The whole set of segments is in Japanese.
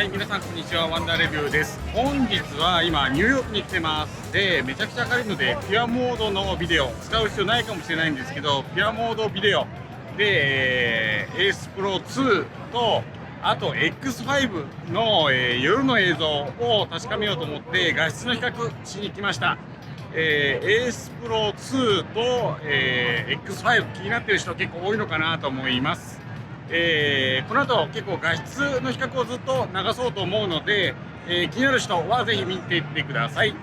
はい、皆さんこんにちは、ワンダーレビューです。本日は今ニューヨークに来てます。で、めちゃくちゃ明るいのでピュアモードのビデオ使う必要ないかもしれないんですけど、ピュアモードビデオで、Ace Pro 2とあと X5 の、夜の映像を確かめようと思って画質の比較しに来ました。Ace Pro 2と、X5 気になっている人結構多いのかなと思います。この後結構画質の比較をずっと流そうと思うので、気になる人はぜひ見ていってください。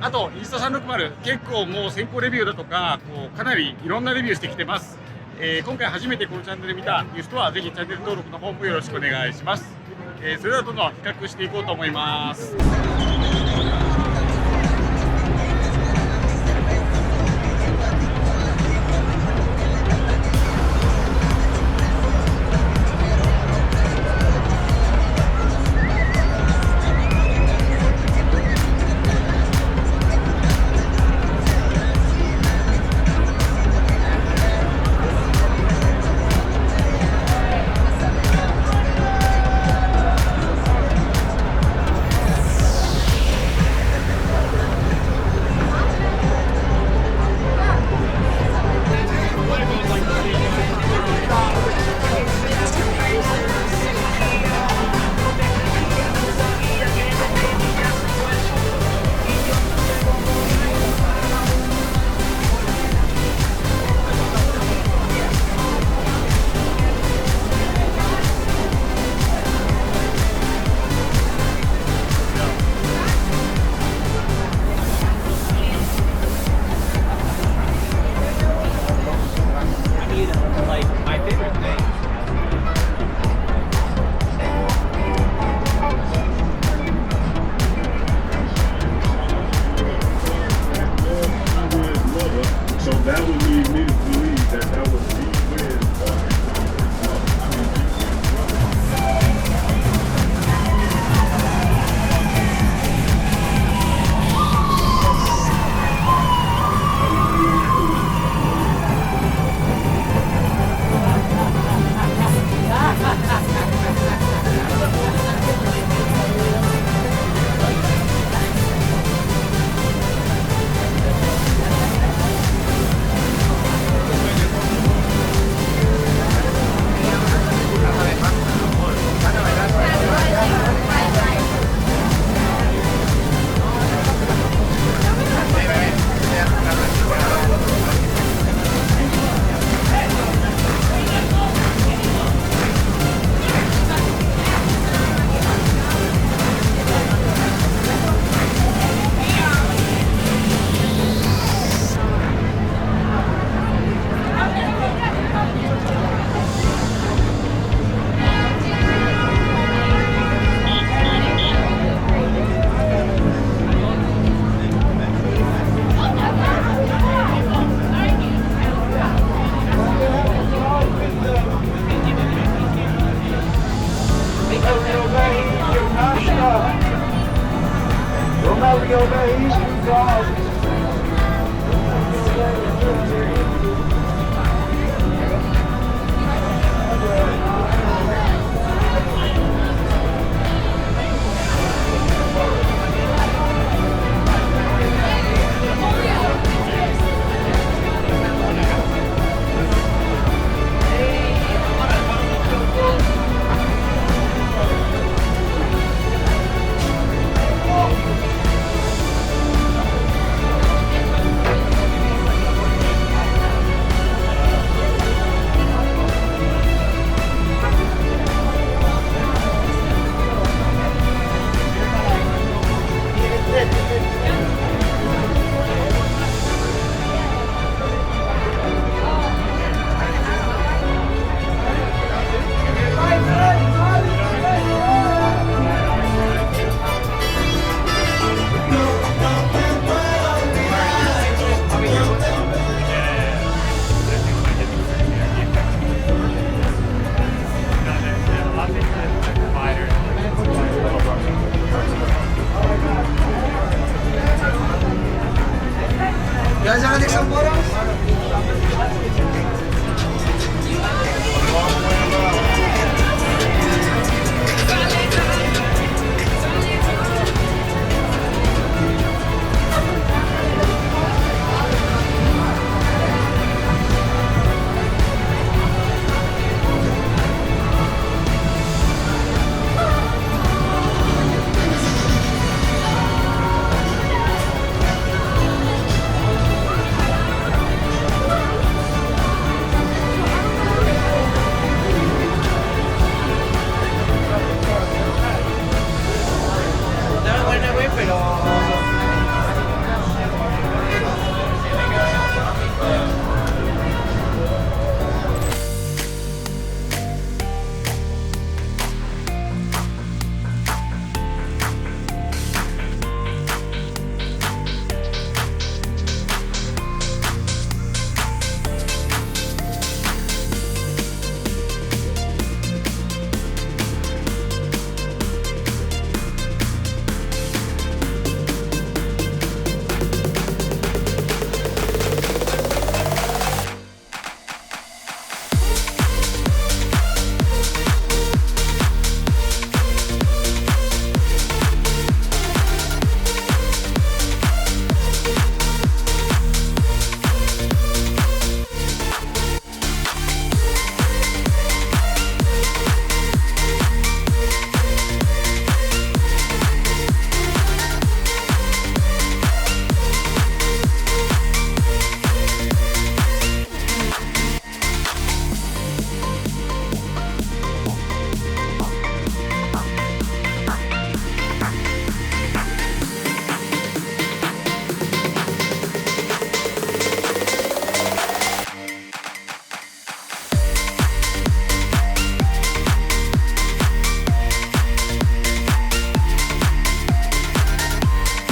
あとインスタ360結構もう先行レビューだとかかなりいろんなレビューしてきてます。今回初めてこのチャンネル見たという人はぜひチャンネル登録の方もよろしくお願いします。それではどんどん比較していこうと思います。That would lead me to believe that that was the win. Romario Ace